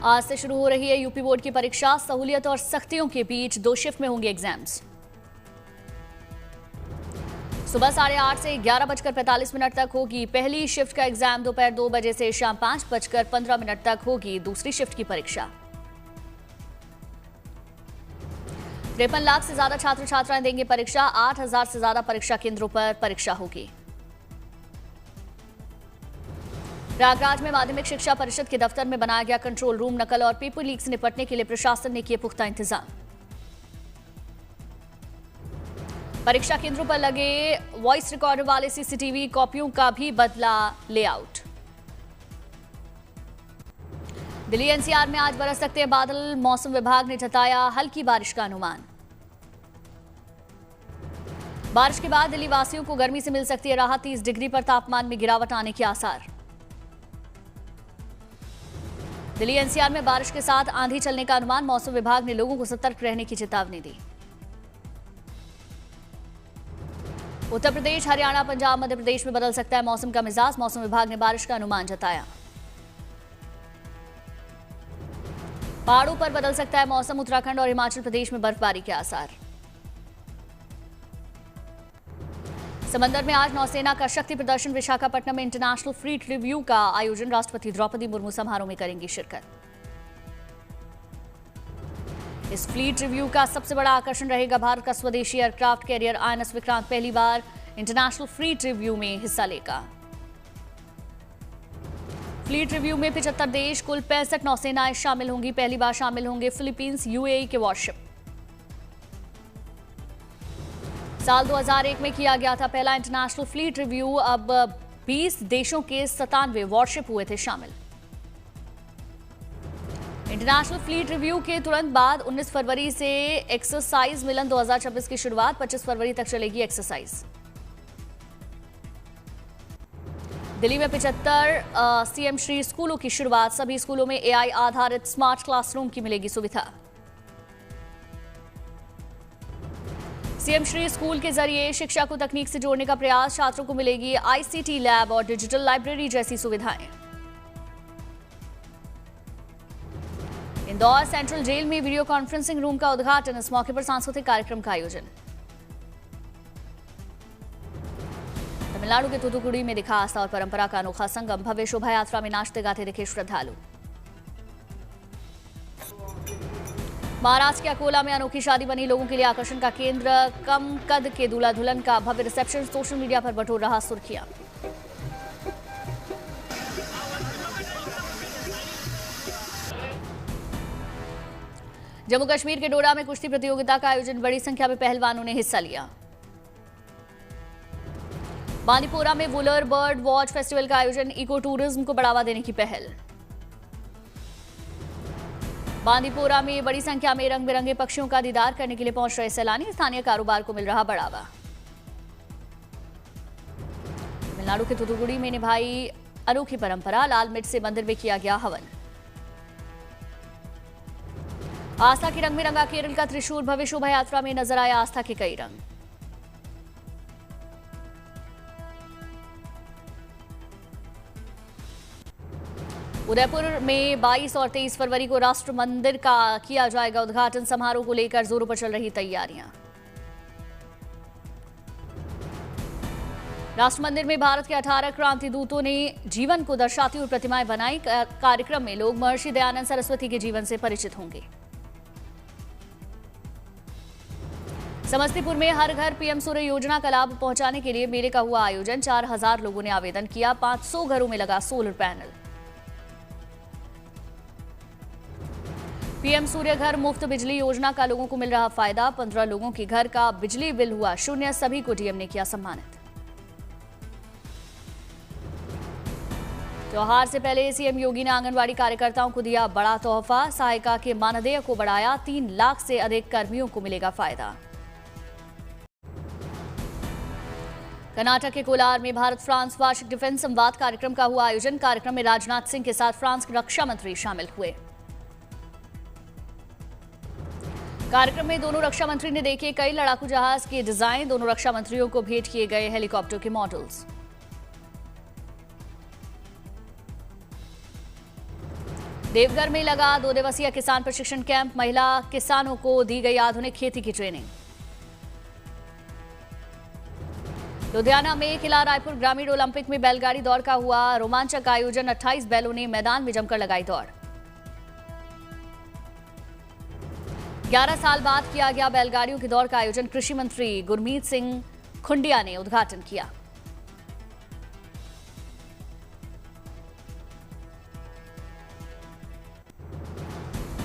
आज से शुरू हो रही है यूपी बोर्ड की परीक्षा। सहूलियत और सख्तियों के बीच 2 शिफ्ट में होंगे एग्जाम्स। सुबह 8:30 से 11:45 तक होगी पहली शिफ्ट का एग्जाम। दोपहर 2 बजे से शाम 5:15 तक होगी दूसरी शिफ्ट की परीक्षा। 53 लाख से ज्यादा छात्र छात्राएं देंगे परीक्षा। 8,000 से ज्यादा परीक्षा केंद्रों पर परीक्षा होगी। प्रयागराज में माध्यमिक शिक्षा परिषद के दफ्तर में बनाया गया कंट्रोल रूम। नकल और पेपर लीक से निपटने के लिए प्रशासन ने किए पुख्ता इंतजाम। परीक्षा केंद्रों पर लगे वॉइस रिकॉर्डर वाले सीसीटीवी कॉपियों का भी बदला लेआउट। दिल्ली एनसीआर में आज बरस सकते हैं बादल। मौसम विभाग ने जताया हल्की बारिश का अनुमान। बारिश के बाद दिल्ली वासियों को गर्मी से मिल सकती है राहत। 30 डिग्री पर तापमान में गिरावट आने के आसार। दिल्ली एनसीआर में बारिश के साथ आंधी चलने का अनुमान। मौसम विभाग ने लोगों को सतर्क रहने की चेतावनी दी। उत्तर प्रदेश, हरियाणा, पंजाब, मध्य प्रदेश में बदल सकता है मौसम का मिजाज। मौसम विभाग ने बारिश का अनुमान जताया। पहाड़ों पर बदल सकता है मौसम। उत्तराखंड और हिमाचल प्रदेश में बर्फबारी के आसार। समंदर में आज नौसेना का शक्ति प्रदर्शन। विशाखापट्टनम में इंटरनेशनल फ्लीट रिव्यू का आयोजन। राष्ट्रपति द्रौपदी मुर्मू समारोह में करेंगी शिरकत। इस फ्लीट रिव्यू का सबसे बड़ा आकर्षण रहेगा भारत का स्वदेशी एयरक्राफ्ट कैरियर INS विक्रांत। पहली बार इंटरनेशनल फ्लीट रिव्यू में हिस्सा लेगा। फ्लीट रिव्यू में 75 देश, कुल 65 नौसेनाएं शामिल होंगी। पहली बार शामिल होंगे फिलीपींस, UAE के वॉरशिप। साल 2001 में किया गया था पहला इंटरनेशनल फ्लीट रिव्यू। अब 20 देशों के 97 वॉरशिप हुए थे शामिल। इंटरनेशनल फ्लीट रिव्यू के तुरंत बाद 19 फरवरी से एक्सरसाइज मिलन 2026 की शुरुआत। 25 फरवरी तक चलेगी एक्सरसाइज। दिल्ली में 75 CM श्री स्कूलों की शुरुआत। सभी स्कूलों में AI आधारित स्मार्ट क्लासरूम की मिलेगी सुविधा। CM श्री स्कूल के जरिए शिक्षा को तकनीक से जोड़ने का प्रयास। छात्रों को मिलेगी ICT लैब और डिजिटल लाइब्रेरी जैसी सुविधाएं। इंदौर सेंट्रल जेल में वीडियो कॉन्फ्रेंसिंग रूम का उद्घाटन। इस मौके पर सांस्कृतिक कार्यक्रम का आयोजन। तमिलनाडु के तूतुकुड़ी में दिखा आस्था और परंपरा का अनोखा संगम। भव्य शोभा यात्रा में नाचते गाते दिखे श्रद्धालु। महाराष्ट्र के अकोला में अनोखी शादी बनी लोगों के लिए आकर्षण का केंद्र। कम कद के दूल्हा दुल्हन का भव्य रिसेप्शन सोशल मीडिया पर बटोर रहा सुर्खियां। जम्मू कश्मीर के डोडा में कुश्ती प्रतियोगिता का आयोजन। बड़ी संख्या में पहलवानों ने हिस्सा लिया। बांदीपोरा में वुलर बर्ड वॉच फेस्टिवल का आयोजन। इको टूरिज्म को बढ़ावा देने की पहल। बांदीपोरा में बड़ी संख्या में रंग बिरंगे पक्षियों का दीदार करने के लिए पहुंच रहे सैलानी। स्थानीय कारोबार को मिल रहा बढ़ावा। तमिलनाडु के तूतुकुड़ी में निभाई अनोखी परंपरा। लाल मिर्च से मंदिर में किया गया हवन। आस्था के रंग में रंगा केरल का त्रिशूल। भव्य शोभा यात्रा में नजर आया आस्था के कई रंग। उदयपुर में 22 और 23 फरवरी को राष्ट्र मंदिर का किया जाएगा उद्घाटन। समारोह को लेकर जोरों पर चल रही तैयारियां। राष्ट्र मंदिर में भारत के 18 क्रांति दूतों ने जीवन को दर्शाती हुई प्रतिमाएं बनाई। कार्यक्रम में लोग महर्षि दयानंद सरस्वती के जीवन से परिचित होंगे। समस्तीपुर में हर घर PM सूर्य योजना का लाभ पहुंचाने के लिए मेले का हुआ आयोजन। 4000 लोगों ने आवेदन किया। 500 घरों में लगा सोलर पैनल। PM सूर्य घर मुफ्त बिजली योजना का लोगों को मिल रहा फायदा। 15 लोगों के घर का बिजली बिल हुआ शून्य। सभी को DM ने किया सम्मानित। त्योहार से पहले CM योगी ने आंगनवाड़ी कार्यकर्ताओं को दिया बड़ा तोहफा। सहायिका के मानदेय को बढ़ाया। 3 लाख से अधिक कर्मियों को मिलेगा फायदा। कर्नाटक के कोलार में भारत फ्रांस वार्षिक डिफेंस संवाद कार्यक्रम का हुआ आयोजन। कार्यक्रम में राजनाथ सिंह के साथ फ्रांस के रक्षा मंत्री शामिल हुए। कार्यक्रम में दोनों रक्षा मंत्री ने देखे कई लड़ाकू जहाज के डिजाइन। दोनों रक्षा मंत्रियों को भेंट किए गए हेलीकॉप्टर के मॉडल्स। देवघर में लगा 2 दिवसीय किसान प्रशिक्षण कैंप। महिला किसानों को दी गई आधुनिक खेती की ट्रेनिंग। लुधियाना में किला रायपुर ग्रामीण ओलंपिक में बैलगाड़ी दौड़ का हुआ रोमांचक आयोजन। 28 बैलों ने मैदान में जमकर लगाई दौड़। 11 साल बाद किया गया बैलगाड़ियों की दौड़ का आयोजन। कृषि मंत्री गुरमीत सिंह खुंडिया ने उद्घाटन किया।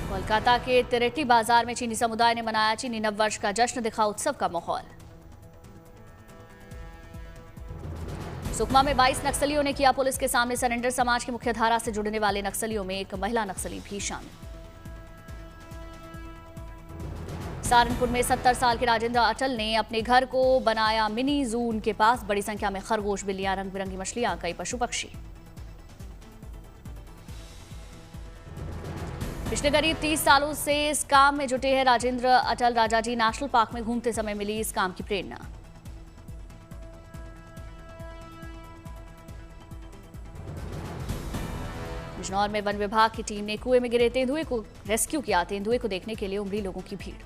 कोलकाता के तिरेटी बाजार में चीनी समुदाय ने मनाया चीनी नववर्ष का जश्न। दिखा उत्सव का माहौल। सुकमा में 22 नक्सलियों ने किया पुलिस के सामने सरेंडर। समाज की मुख्यधारा से जुड़ने वाले नक्सलियों में एक महिला नक्सली भी शामिल। सहारनपुर में 70 साल के राजेंद्र अटल ने अपने घर को बनाया मिनी जू। उनके पास बड़ी संख्या में खरगोश, बिल्लियां, रंग बिरंगी मछलियां, कई पशु पक्षी। पिछले करीब 30 सालों से इस काम में जुटे हैं राजेंद्र अटल। राजाजी नेशनल पार्क में घूमते समय मिली इस काम की प्रेरणा। बिजनौर में वन विभाग की टीम ने कुएं में गिरे तेंदुए को रेस्क्यू किया। तेंदुए को देखने के लिए उमड़ी लोगों की भीड़।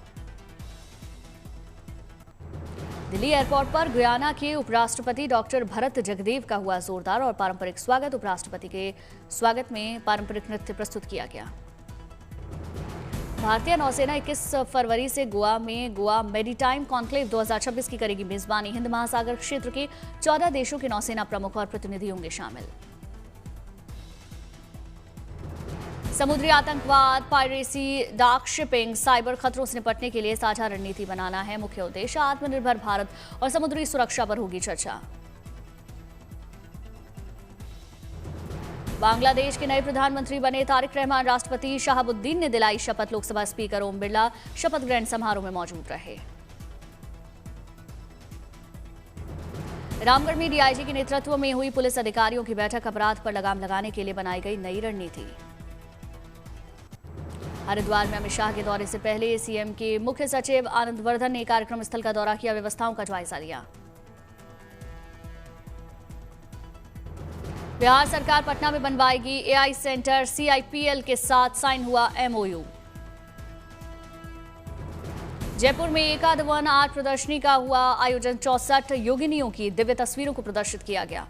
दिल्ली एयरपोर्ट पर गुयाना के उपराष्ट्रपति डॉक्टर भरत जगदेव का हुआ जोरदार और पारंपरिक स्वागत। उपराष्ट्रपति के स्वागत में पारंपरिक नृत्य प्रस्तुत किया गया। भारतीय नौसेना 21 फरवरी से गोवा में गोवा मेरीटाइम कॉन्क्लेव 2026 की करेगी मेजबानी। हिंद महासागर क्षेत्र के 14 देशों के नौसेना प्रमुख और प्रतिनिधि होंगे शामिल। समुद्री आतंकवाद, पायरेसी, डार्क शिपिंग, साइबर खतरों से निपटने के लिए साझा रणनीति बनाना है मुख्य उद्देश्य। आत्मनिर्भर भारत और समुद्री सुरक्षा पर होगी चर्चा। बांग्लादेश के नए प्रधानमंत्री बने तारिक रहमान। राष्ट्रपति शहाबुद्दीन ने दिलाई शपथ। लोकसभा स्पीकर ओम बिरला शपथ ग्रहण समारोह में मौजूद रहे। रामगढ़ में डीआईजी के नेतृत्व में हुई पुलिस अधिकारियों की बैठक। अपराध पर लगाम लगाने के लिए बनाई गई नई रणनीति। हरिद्वार में अमित शाह के दौरे से पहले सीएम के मुख्य सचिव आनंद वर्धन ने कार्यक्रम स्थल का दौरा किया। व्यवस्थाओं का जायजा लिया। बिहार सरकार पटना में बनवाएगी एआई सेंटर। सीआईपीएल के साथ साइन हुआ एमओयू। जयपुर में एकाध वन आर्ट प्रदर्शनी का हुआ आयोजन। 64 योगिनियों की दिव्य तस्वीरों को प्रदर्शित किया गया।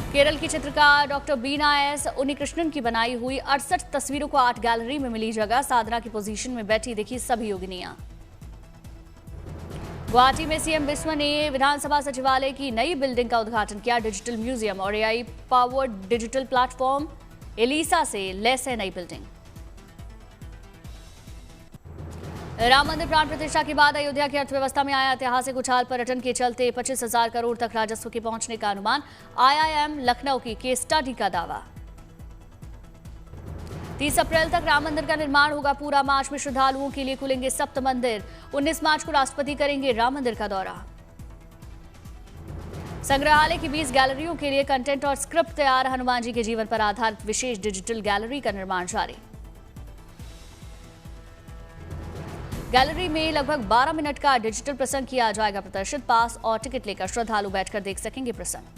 केरल की चित्रकार डॉक्टर बीना एस उन्नीकृष्णन की बनाई हुई 68 तस्वीरों को आर्ट गैलरी में मिली जगह। साधना की पोजीशन में बैठी दिखी सभी योगिनियां। गुवाहाटी में सीएम बिस्वा ने विधानसभा सचिवालय की नई बिल्डिंग का उद्घाटन किया। डिजिटल म्यूजियम और एआई पावर्ड डिजिटल प्लेटफॉर्म एलिसा से लैस है नई बिल्डिंग। राम मंदिर प्राण प्रतिष्ठा के बाद अयोध्या की अर्थव्यवस्था में आया ऐतिहासिक उछाल। पर्यटन के चलते 25,000 करोड़ तक राजस्व के पहुंचने का अनुमान। आईआईएम लखनऊ की केस स्टडी का दावा। 30 अप्रैल तक राम मंदिर का निर्माण होगा पूरा। मार्च में श्रद्धालुओं के लिए खुलेंगे सप्त मंदिर। 19 मार्च को राष्ट्रपति करेंगे राम मंदिर का दौरा। संग्रहालय की 20 गैलरियों के लिए कंटेंट और स्क्रिप्ट तैयार। हनुमान जी के जीवन पर आधारित विशेष डिजिटल गैलरी का निर्माण जारी। गैलरी में लगभग 12 मिनट का डिजिटल प्रसंग किया जाएगा प्रदर्शित। पास और टिकट लेकर श्रद्धालु बैठकर देख सकेंगे प्रसंग।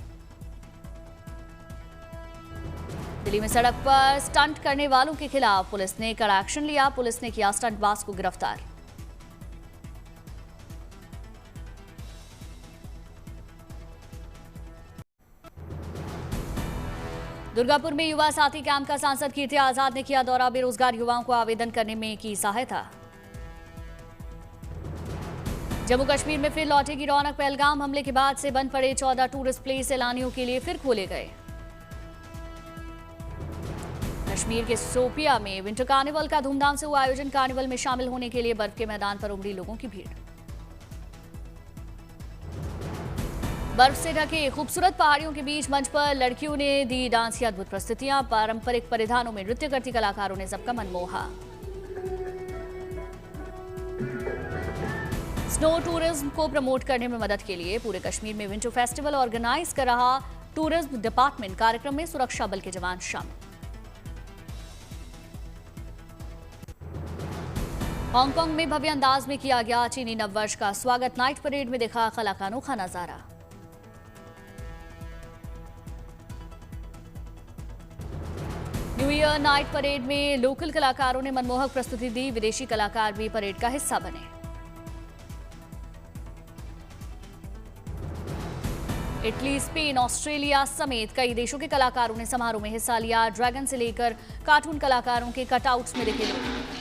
दिल्ली में सड़क पर स्टंट करने वालों के खिलाफ पुलिस ने कड़ा एक्शन लिया। पुलिस ने किया स्टंटबाज को गिरफ्तार। दुर्गापुर में युवा साथी कैंप का सांसद कीर्ति आजाद ने किया दौरा। बेरोजगार युवाओं को आवेदन करने में की सहायता। जम्मू कश्मीर में फिर लौटेगी रौनक। पहलगाम हमले के बाद से बंद पड़े 14 टूरिस्ट प्लेस सैलानियों के लिए फिर खोले गए। कश्मीर के सोपिया में विंटर कार्निवल का धूमधाम से हुआ आयोजन। कार्निवल में शामिल होने के लिए बर्फ के मैदान पर उमड़ी लोगों की भीड़। बर्फ से ढके खूबसूरत पहाड़ियों के बीच मंच पर लड़कियों ने दी डांस की अद्भुत प्रस्तुतियां। पारंपरिक परिधानों में नृत्य करती कलाकारों ने सबका मन मोहा। स्नो टूरिज्म को प्रमोट करने में मदद के लिए पूरे कश्मीर में विंटर फेस्टिवल ऑर्गेनाइज कर रहा टूरिज्म डिपार्टमेंट। कार्यक्रम में सुरक्षा बल के जवान शामिल। हांगकांग में भव्य अंदाज में किया गया चीनी नववर्ष का स्वागत। नाइट परेड में दिखा खला का अनोखा नजारा। न्यू ईयर नाइट परेड में लोकल कलाकारों ने मनमोहक प्रस्तुति दी। विदेशी कलाकार भी परेड का हिस्सा बने। इटली, स्पेन, ऑस्ट्रेलिया समेत कई देशों के कलाकारों ने समारोह में हिस्सा लिया। ड्रैगन से लेकर कार्टून कलाकारों के कटआउट्स में दिखे लोग।